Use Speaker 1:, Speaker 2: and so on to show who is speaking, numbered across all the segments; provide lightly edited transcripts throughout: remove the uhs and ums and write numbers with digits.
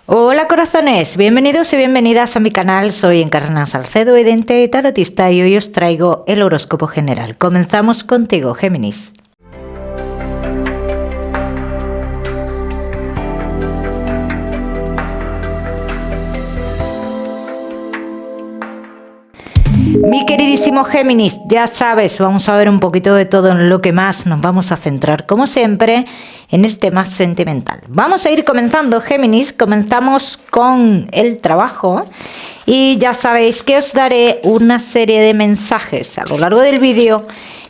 Speaker 1: Hola corazones, bienvenidos y bienvenidas a mi canal. Soy Encarna Salcedo, vidente y tarotista, y hoy os traigo el horóscopo general. Comenzamos contigo, Géminis. Mi queridísimo Géminis, ya sabes, vamos a ver un poquito de todo, en lo que más nos vamos a centrar, como siempre, en el tema sentimental. Vamos a ir comenzando, Géminis, comenzamos con el trabajo y ya sabéis que os daré una serie de mensajes a lo largo del vídeo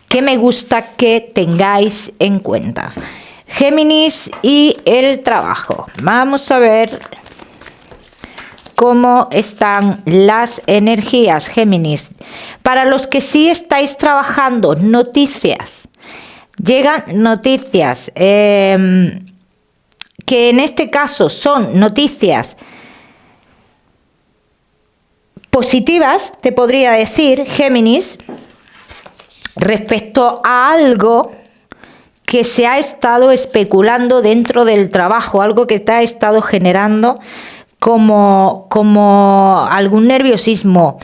Speaker 1: que me gusta que tengáis en cuenta. Géminis y el trabajo. Vamos a ver cómo están las energías, Géminis. Para los que sí estáis trabajando, noticias. Llegan noticias que en este caso son noticias positivas, te podría decir, Géminis, respecto a algo que se ha estado especulando dentro del trabajo, algo que te ha estado generando como algún nerviosismo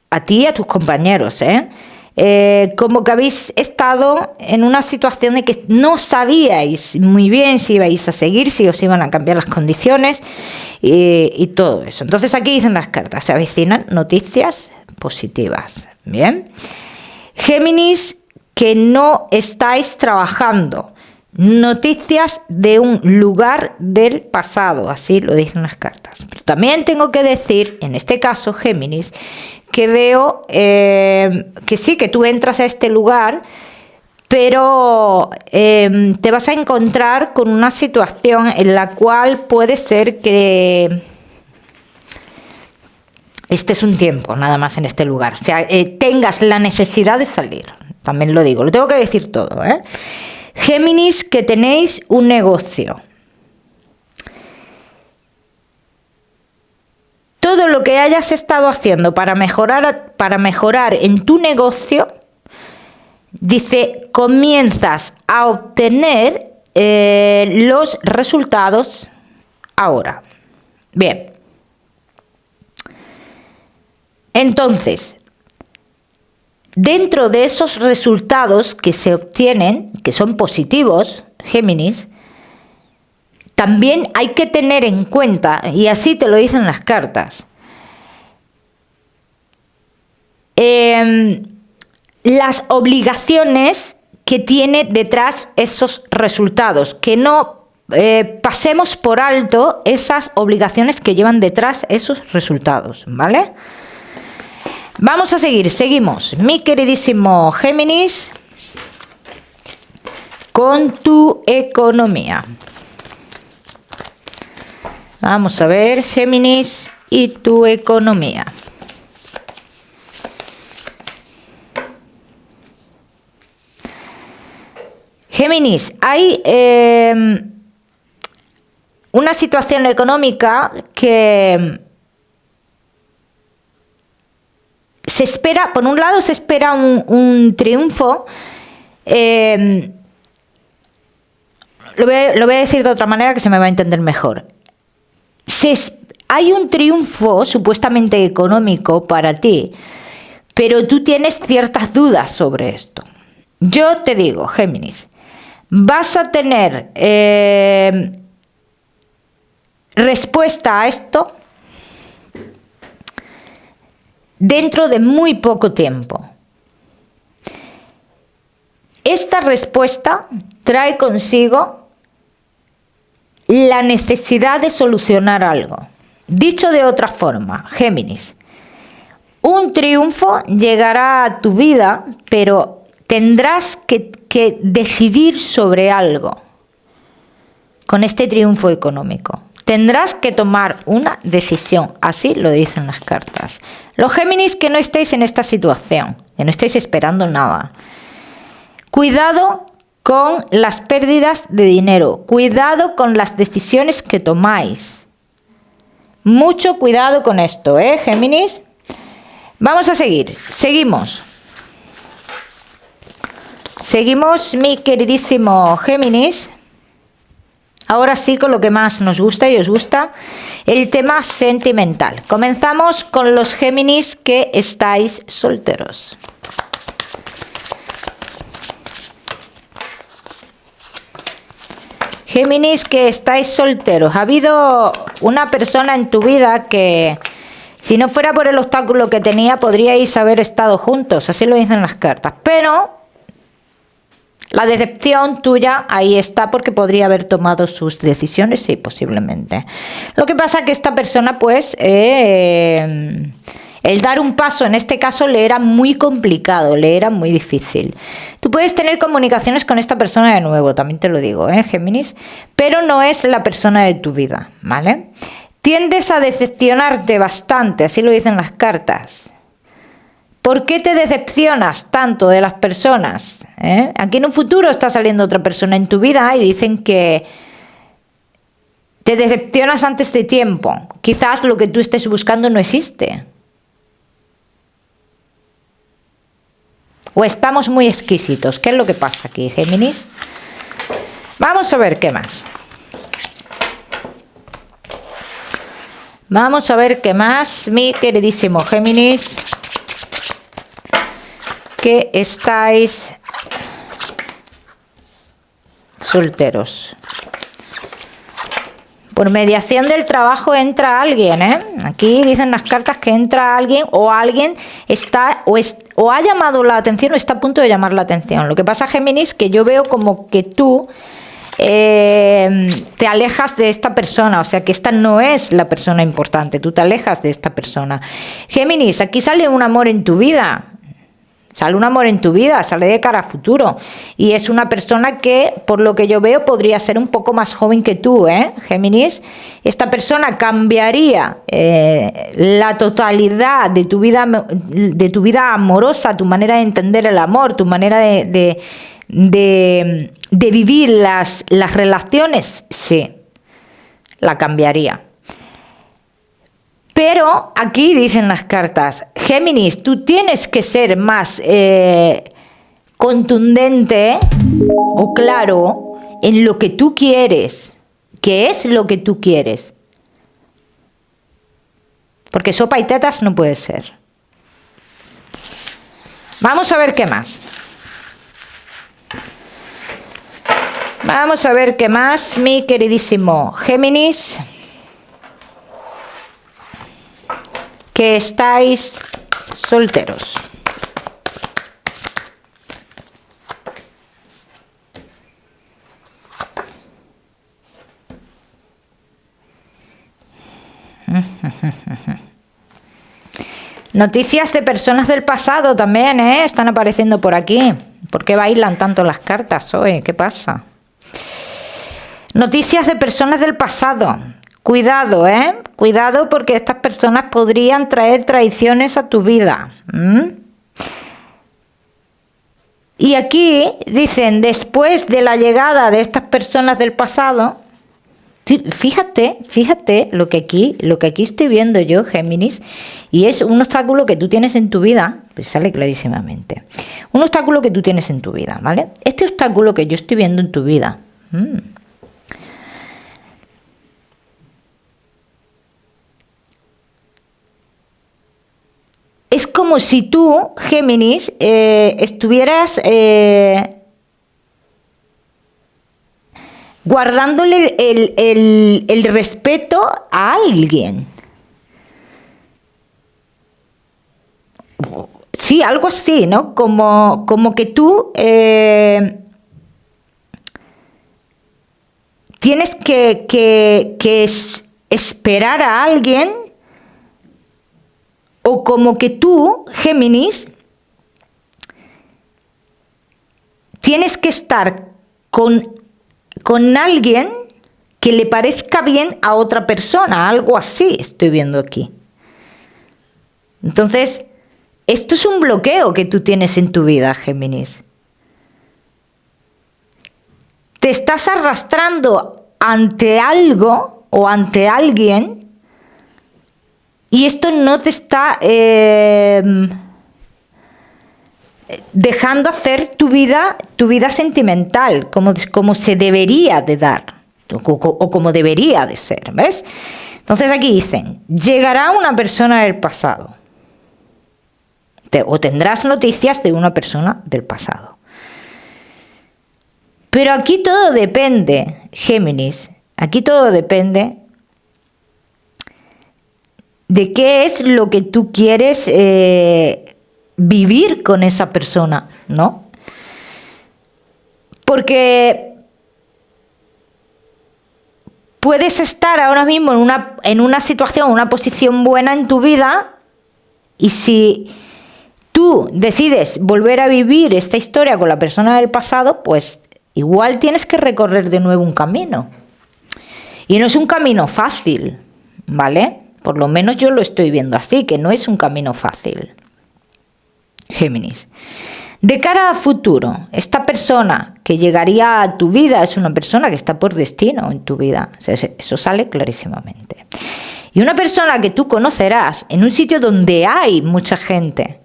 Speaker 1: a ti y a tus compañeros, como que habéis estado en una situación de que no sabíais muy bien si ibais a seguir, si os iban a cambiar las condiciones y todo eso. Entonces aquí dicen las cartas, se avecinan noticias positivas. Bien, Géminis, que no estáis trabajando, noticias de un lugar del pasado, así lo dicen las cartas. Pero también tengo que decir, en este caso, Géminis, que veo que sí, que tú entras a este lugar, pero te vas a encontrar con una situación en la cual puede ser que estés un tiempo nada más en este lugar, o sea, tengas la necesidad de salir. También lo digo, lo tengo que decir todo, Géminis, que tenéis un negocio. Todo lo que hayas estado haciendo para mejorar en tu negocio, dice, comienzas a obtener los resultados ahora. Bien. Entonces, dentro de esos resultados que se obtienen, que son positivos, Géminis, también hay que tener en cuenta, y así te lo dicen las cartas, las obligaciones que tiene detrás esos resultados, que no pasemos por alto esas obligaciones que llevan detrás esos resultados, ¿vale? Vamos a seguimos, mi queridísimo Géminis, con tu economía. Vamos a ver, Géminis, y tu economía. Géminis, hay una situación económica que se espera, por un lado se espera un triunfo, lo voy a decir de otra manera que se me va a entender mejor. Hay un triunfo supuestamente económico para ti, pero tú tienes ciertas dudas sobre esto. Yo te digo, Géminis, vas a tener respuesta a esto dentro de muy poco tiempo. Esta respuesta trae consigo la necesidad de solucionar algo. Dicho de otra forma, Géminis, un triunfo llegará a tu vida, pero tendrás que decidir sobre algo con este triunfo económico. Tendrás que tomar una decisión, así lo dicen las cartas. Los Géminis que no estéis en esta situación, que no estéis esperando nada. Cuidado con las pérdidas de dinero, cuidado con las decisiones que tomáis. Mucho cuidado con esto, Géminis. Vamos a seguimos. Seguimos, mi queridísimo Géminis. Ahora sí, con lo que más nos gusta y os gusta, el tema sentimental. Comenzamos con los Géminis que estáis solteros. Géminis que estáis solteros. Ha habido una persona en tu vida que, si no fuera por el obstáculo que tenía, podríais haber estado juntos. Así lo dicen las cartas. Pero la decepción tuya ahí está, porque podría haber tomado sus decisiones, sí, posiblemente. Lo que pasa es que esta persona, pues, el dar un paso en este caso le era muy complicado, le era muy difícil. Tú puedes tener comunicaciones con esta persona de nuevo, también te lo digo, Géminis, pero no es la persona de tu vida, ¿vale? Tiendes a decepcionarte bastante, así lo dicen las cartas. ¿Por qué te decepcionas tanto de las personas? Aquí en un futuro está saliendo otra persona en tu vida y dicen que te decepcionas antes de tiempo. Quizás lo que tú estés buscando no existe. O estamos muy exquisitos. ¿Qué es lo que pasa aquí, Géminis? Vamos a ver qué más. Vamos a ver qué más, mi queridísimo Géminis, que estáis solteros. Por mediación del trabajo entra alguien, Aquí dicen las cartas que entra alguien, o alguien está o ha llamado la atención o está a punto de llamar la atención. Lo que pasa, Géminis, que yo veo como que tú te alejas de esta persona, o sea que esta no es la persona importante, tú te alejas de esta persona. Géminis, aquí sale un amor en tu vida. Sale un amor en tu vida, sale de cara a futuro. Y es una persona que, por lo que yo veo, podría ser un poco más joven que tú, Géminis. Esta persona cambiaría la totalidad de tu vida amorosa, tu manera de entender el amor, tu manera de vivir las relaciones. Sí, la cambiaría. Pero aquí dicen las cartas, Géminis, tú tienes que ser más contundente o claro en lo que tú quieres. ¿Qué es lo que tú quieres? Porque sopa y tetas no puede ser. Vamos a ver qué más. Vamos a ver qué más, mi queridísimo Géminis, que estáis solteros. Noticias de personas del pasado también, están apareciendo por aquí. ¿Por qué bailan tanto las cartas hoy? ¿Qué pasa? Noticias de personas del pasado. Cuidado, Cuidado, porque estas personas podrían traer traiciones a tu vida. Y aquí dicen, después de la llegada de estas personas del pasado, fíjate lo que aquí estoy viendo yo, Géminis, y es un obstáculo que tú tienes en tu vida, pues sale clarísimamente. Un obstáculo que tú tienes en tu vida, ¿vale? Este obstáculo que yo estoy viendo en tu vida, es como si tú, Géminis, estuvieras guardándole el respeto a alguien. Sí, algo así, ¿no? Como que tú tienes que esperar a alguien. O como que tú, Géminis, tienes que estar con alguien que le parezca bien a otra persona. Algo así estoy viendo aquí. Entonces, esto es un bloqueo que tú tienes en tu vida, Géminis. Te estás arrastrando ante algo o ante alguien. Y esto no te está dejando hacer tu vida sentimental, como se debería de dar. o como debería de ser, ¿ves? Entonces aquí dicen, llegará una persona del pasado, o tendrás noticias de una persona del pasado. Pero aquí todo depende, Géminis, aquí todo depende de qué es lo que tú quieres vivir con esa persona, ¿no? Porque puedes estar ahora mismo en una situación, una posición buena en tu vida, y si tú decides volver a vivir esta historia con la persona del pasado, pues igual tienes que recorrer de nuevo un camino. Y no es un camino fácil, ¿vale? Por lo menos yo lo estoy viendo así, que no es un camino fácil. Géminis. De cara a futuro, esta persona que llegaría a tu vida es una persona que está por destino en tu vida. O sea, eso sale clarísimamente. Y una persona que tú conocerás en un sitio donde hay mucha gente.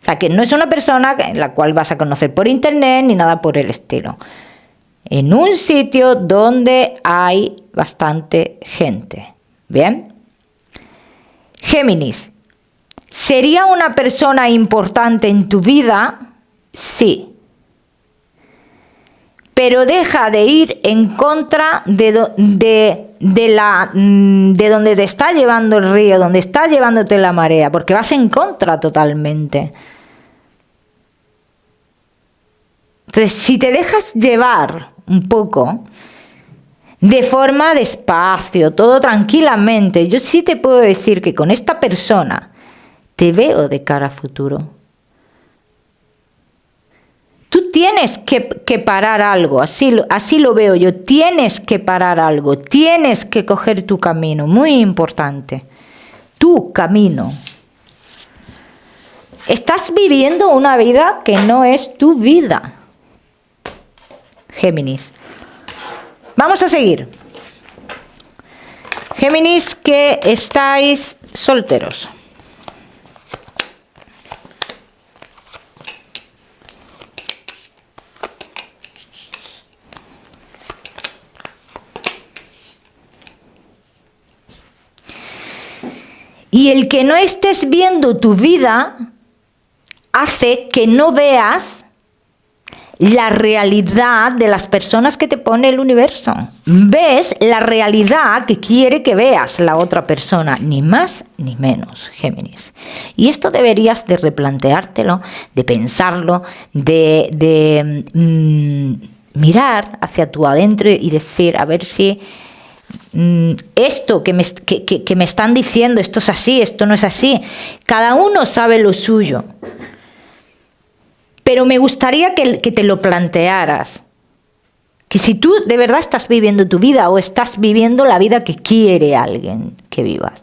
Speaker 1: O sea, que no es una persona en la cual vas a conocer por internet ni nada por el estilo. En un sitio donde hay bastante gente. ¿Bien? Géminis. ¿Sería una persona importante en tu vida? Sí. Pero deja de ir en contra de donde te está llevando el río, donde está llevándote la marea, porque vas en contra totalmente. Entonces, si te dejas llevar un poco, de forma despacio, todo tranquilamente, yo sí te puedo decir que con esta persona te veo de cara a futuro. Tú tienes que parar algo, así lo veo yo, tienes que parar algo, tienes que coger tu camino, muy importante, tu camino. Estás viviendo una vida que no es tu vida, Géminis. Vamos a seguir. Géminis, que estáis solteros. Y el que no estés viendo tu vida hace que no veas la realidad de las personas que te pone el universo. Ves la realidad que quiere que veas la otra persona, ni más ni menos, Géminis. Y esto deberías de replanteártelo, de pensarlo, de mirar hacia tu adentro y decir, a ver si esto que me están diciendo, esto es así, esto no es así. Cada uno sabe lo suyo. Pero me gustaría que te lo plantearas. Que si tú de verdad estás viviendo tu vida o estás viviendo la vida que quiere alguien que vivas.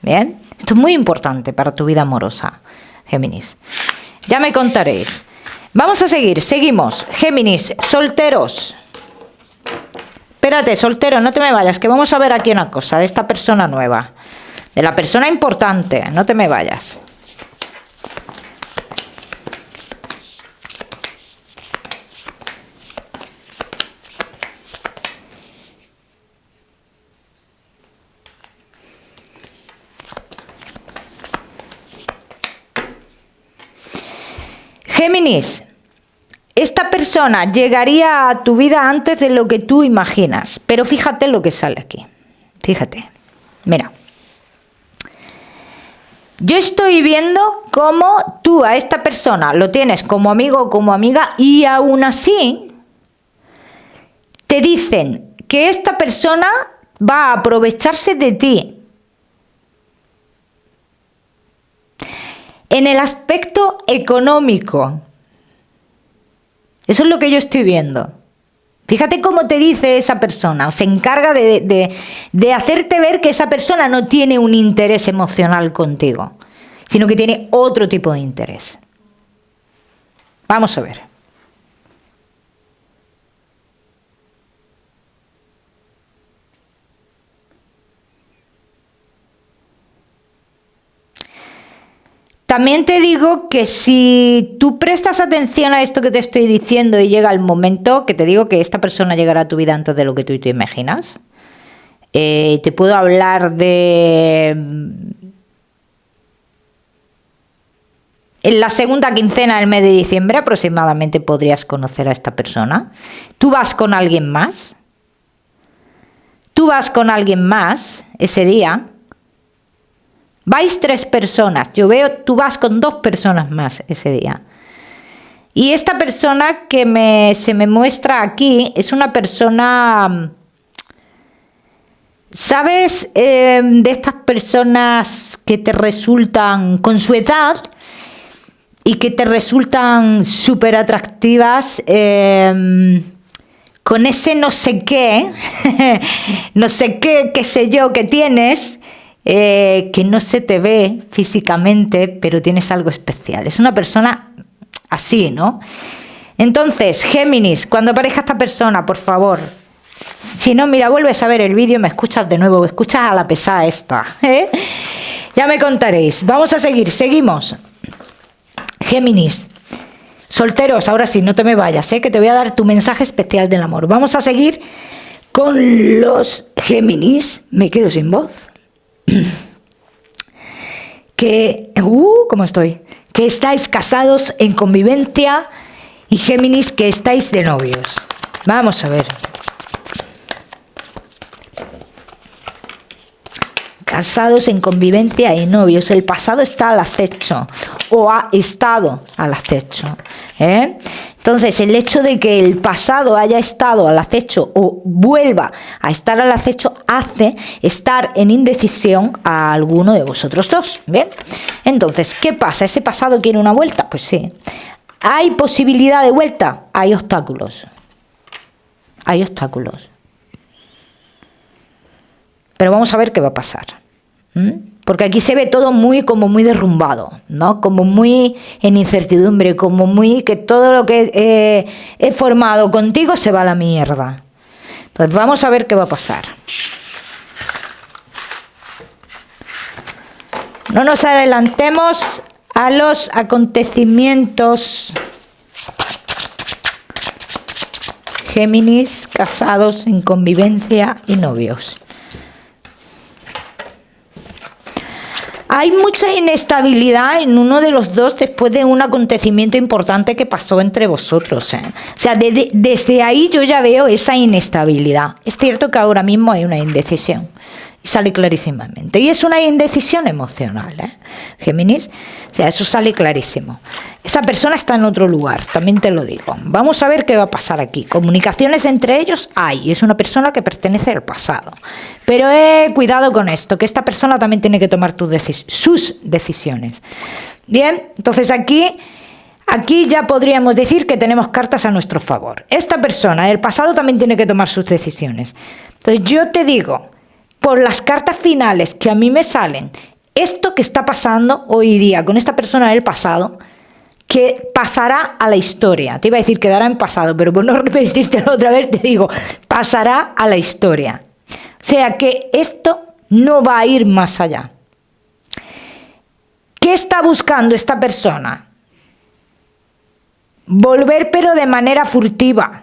Speaker 1: ¿Bien? Esto es muy importante para tu vida amorosa, Géminis. Ya me contaréis. Vamos a seguir, seguimos. Géminis, solteros. Espérate, soltero, no te me vayas, que vamos a ver aquí una cosa de esta persona nueva. De la persona importante, no te me vayas. Géminis, esta persona llegaría a tu vida antes de lo que tú imaginas, pero fíjate lo que sale aquí. Fíjate, mira. Yo estoy viendo cómo tú a esta persona lo tienes como amigo o como amiga y aún así te dicen que esta persona va a aprovecharse de ti. En el aspecto económico. Eso es lo que yo estoy viendo. Fíjate cómo te dice esa persona. Se encarga de hacerte ver que esa persona no tiene un interés emocional contigo, sino que tiene otro tipo de interés. Vamos a ver. También te digo que si tú prestas atención a esto que te estoy diciendo y llega el momento, que te digo que esta persona llegará a tu vida antes de lo que tú te imaginas. Te puedo hablar de... En la segunda quincena del mes de diciembre aproximadamente podrías conocer a esta persona. ¿Tú vas con alguien más? ¿Tú vas con alguien más ese día? Vais 3 personas. Yo veo, tú vas con 2 personas más ese día. Y esta persona que se me muestra aquí es una persona... ¿Sabes? De estas personas que te resultan con su edad y que te resultan súper atractivas, con ese no sé qué, no sé qué, qué sé yo, que tienes, que no se te ve físicamente, pero tienes algo especial. Es una persona así, ¿no? Entonces, Géminis, cuando aparezca esta persona, por favor, si no, mira, vuelves a ver el vídeo y me escuchas de nuevo, escuchas a la pesada esta, ¿eh? Ya me contaréis. Vamos a seguir, seguimos. Géminis, solteros, ahora sí, no te me vayas, que te voy a dar tu mensaje especial del amor. Vamos a seguir con los Géminis. Me quedo sin voz. ¿Cómo estoy? Que estáis casados en convivencia y Géminis que estáis de novios. Vamos a ver. Casados en convivencia y novios. El pasado está al acecho o ha estado al acecho. Entonces, el hecho de que el pasado haya estado al acecho o vuelva a estar al acecho hace estar en indecisión a alguno de vosotros dos. ¿Bien? Entonces, ¿qué pasa? ¿Ese pasado quiere una vuelta? Pues sí. ¿Hay posibilidad de vuelta? Hay obstáculos. Hay obstáculos. Pero vamos a ver qué va a pasar. Porque aquí se ve todo como muy derrumbado, ¿no? Como muy en incertidumbre, como muy que todo lo que he formado contigo se va a la mierda. Entonces vamos a ver qué va a pasar. No nos adelantemos a los acontecimientos. Géminis, casados en convivencia y novios. Hay mucha inestabilidad en uno de los dos después de un acontecimiento importante que pasó entre vosotros. O sea, desde ahí yo ya veo esa inestabilidad. Es cierto que ahora mismo hay una indecisión. Y sale clarísimamente. Y es una indecisión emocional, Géminis. O sea, eso sale clarísimo. Esa persona está en otro lugar, también te lo digo. Vamos a ver qué va a pasar aquí. Comunicaciones entre ellos hay. Es una persona que pertenece al pasado. Pero cuidado con esto, que esta persona también tiene que tomar sus decisiones. Bien, entonces aquí ya podríamos decir que tenemos cartas a nuestro favor. Esta persona del pasado también tiene que tomar sus decisiones. Entonces yo te digo, por las cartas finales que a mí me salen, esto que está pasando hoy día con esta persona del pasado, que pasará a la historia. Te iba a decir quedará en pasado, pero por no repetírtelo otra vez te digo, pasará a la historia. O sea que esto no va a ir más allá. ¿Qué está buscando esta persona? Volver, pero de manera furtiva.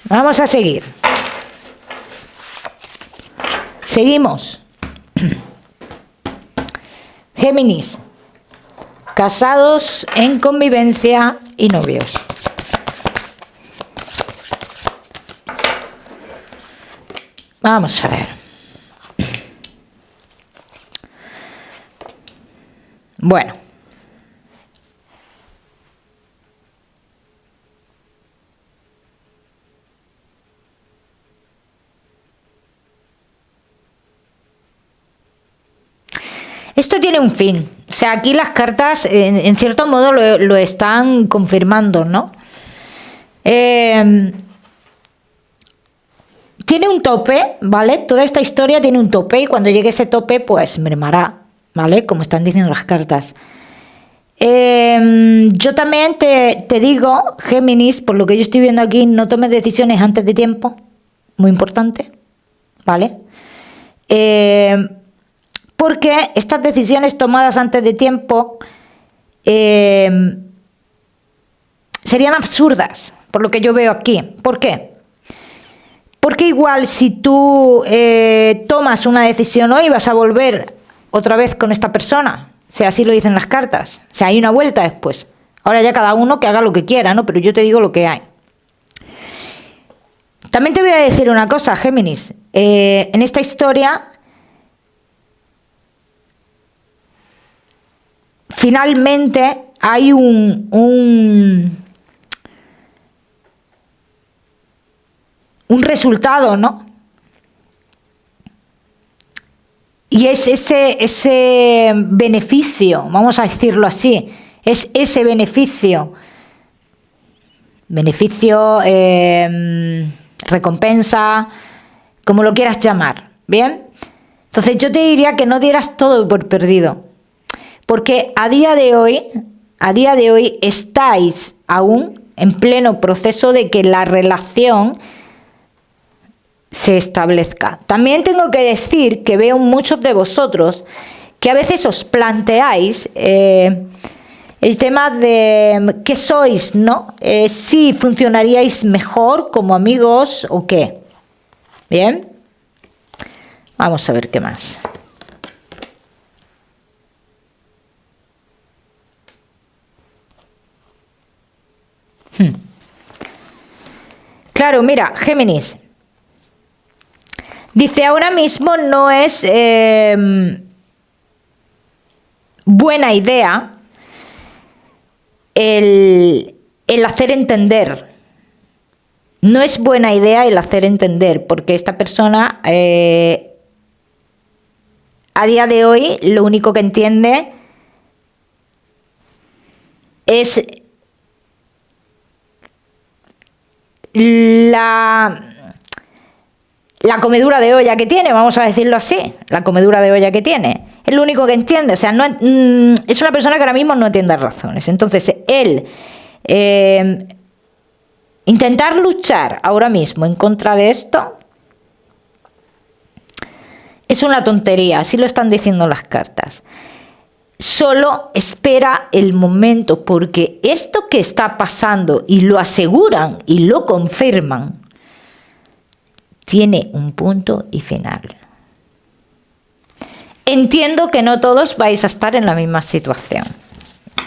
Speaker 1: Vamos a seguir. Seguimos. Géminis, casados en convivencia y novios. Vamos a ver. Bueno. Esto tiene un fin. O sea, aquí las cartas, en cierto modo, lo están confirmando, ¿no? Tiene un tope, ¿vale? Toda esta historia tiene un tope y cuando llegue ese tope, pues mermará, ¿vale? Como están diciendo las cartas. Yo también te digo, Géminis, por lo que yo estoy viendo aquí, no tomes decisiones antes de tiempo. Muy importante, ¿vale? porque estas decisiones tomadas antes de tiempo serían absurdas, por lo que yo veo aquí. ¿Por qué? Porque igual si tú tomas una decisión hoy, vas a volver otra vez con esta persona. O sea, así lo dicen las cartas. O sea, hay una vuelta después. Ahora ya cada uno que haga lo que quiera, ¿no? Pero yo te digo lo que hay. También te voy a decir una cosa, Géminis. En esta historia, finalmente hay un resultado, ¿no? Y es ese beneficio, vamos a decirlo así, es ese beneficio, recompensa, como lo quieras llamar, ¿bien? Entonces yo te diría que no dieras todo por perdido, porque a día de hoy estáis aún en pleno proceso de que la relación se establezca. También tengo que decir que veo muchos de vosotros que a veces os planteáis el tema de qué sois, ¿no? Si funcionaríais mejor como amigos o qué. Bien, vamos a ver qué más. Claro, mira, Géminis. Dice, ahora mismo no es buena idea el hacer entender. No es buena idea el hacer entender, porque esta persona a día de hoy lo único que entiende es la comedura de olla que tiene, vamos a decirlo así, la comedura de olla que tiene. Es lo único que entiende, o sea, no, es una persona que ahora mismo no entiende razones. Entonces, él intentar luchar ahora mismo en contra de esto es una tontería, así lo están diciendo las cartas. Solo espera el momento, porque esto que está pasando, y lo aseguran y lo confirman, tiene un punto y final. Entiendo que no todos vais a estar en la misma situación.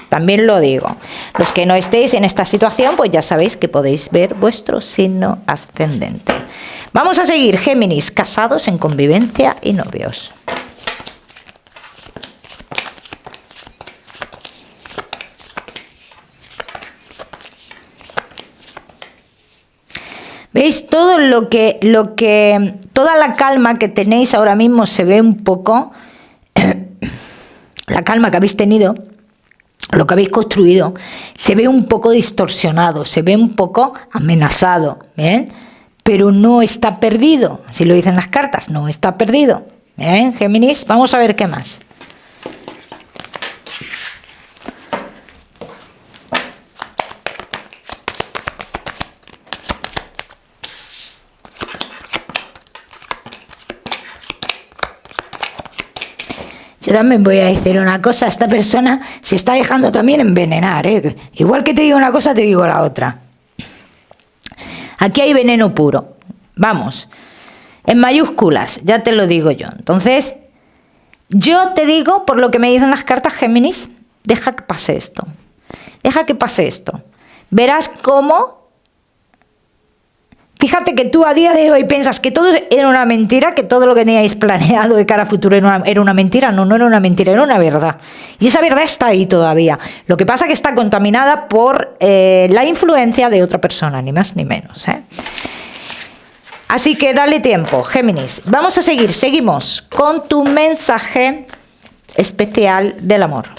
Speaker 1: También lo digo. Los que no estéis en esta situación, pues ya sabéis que podéis ver vuestro signo ascendente. Vamos a seguir, Géminis, casados, en convivencia y novios. ¿Veis? Toda la calma que tenéis ahora mismo se ve un poco, la calma que habéis tenido, lo que habéis construido, se ve un poco distorsionado, se ve un poco amenazado, ¿bien? Pero no está perdido, así lo dicen las cartas, no está perdido. ¿Bien, Géminis? Vamos a ver qué más. Yo también voy a decir una cosa, esta persona se está dejando también envenenar, ¿eh? Igual que te digo una cosa, te digo la otra. Aquí hay veneno puro, vamos, en mayúsculas, ya te lo digo yo. Entonces, yo te digo, por lo que me dicen las cartas, Géminis, deja que pase esto, deja que pase esto. Verás cómo... Fíjate que tú a día de hoy piensas que todo era una mentira, que todo lo que teníais planeado de cara a futuro era una mentira. No, no era una mentira, era una verdad. Y esa verdad está ahí todavía. Lo que pasa es que está contaminada por la influencia de otra persona, ni más ni menos, ¿eh? Así que dale tiempo, Géminis. Vamos a seguir, seguimos con tu mensaje especial del amor.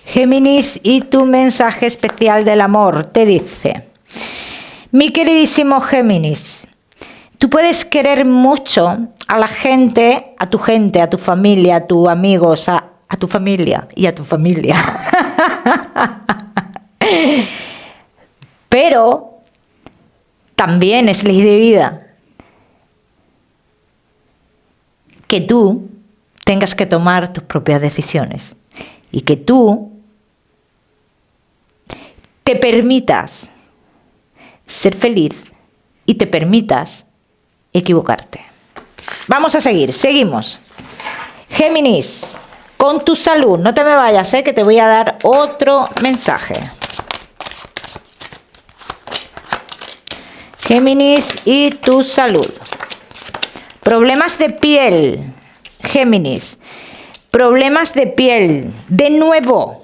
Speaker 1: Géminis, y tu mensaje especial del amor te dice: mi queridísimo Géminis, tú puedes querer mucho a la gente, a tu familia, a tus amigos, a tu familia y a tu familia. Pero también es ley de vida que tú tengas que tomar tus propias decisiones y que tú te permitas ser feliz y te permitas equivocarte. Vamos a seguir, seguimos. Géminis, con tu salud, no te me vayas, que te voy a dar otro mensaje. Géminis y tu salud. Problemas de piel, Géminis. Problemas de piel, de nuevo.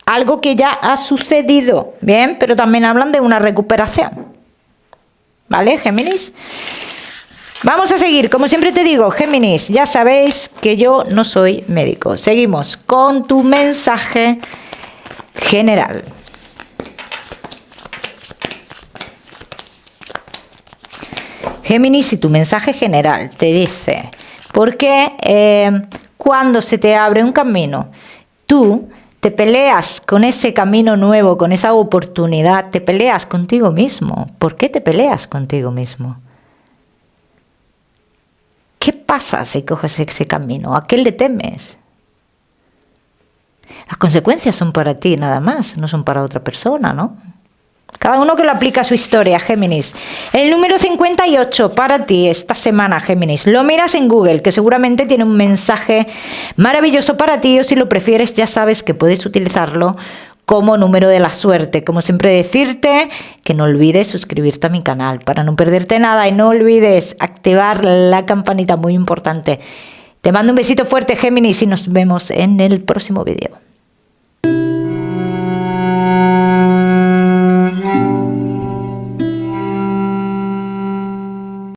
Speaker 1: Algo que ya ha sucedido, ¿bien? Pero también hablan de una recuperación. ¿Vale, Géminis? Vamos a seguir, como siempre te digo, Géminis, ya sabéis que yo no soy médico. Seguimos con tu mensaje general. Géminis, y tu mensaje general te dice, ¿por qué cuando se te abre un camino, tú te peleas con ese camino nuevo, con esa oportunidad, te peleas contigo mismo? ¿Por qué te peleas contigo mismo? ¿Qué pasa si coges ese camino? ¿A qué le temes? Las consecuencias son para ti nada más, no son para otra persona, ¿no? Cada uno que lo aplica a su historia, Géminis. El número 58 para ti esta semana, Géminis. Lo miras en Google, que seguramente tiene un mensaje maravilloso para ti, o si lo prefieres ya sabes que puedes utilizarlo como número de la suerte. Como siempre decirte que no olvides suscribirte a mi canal para no perderte nada y no olvides activar la campanita, muy importante. Te mando un besito fuerte, Géminis, y nos vemos en el próximo vídeo.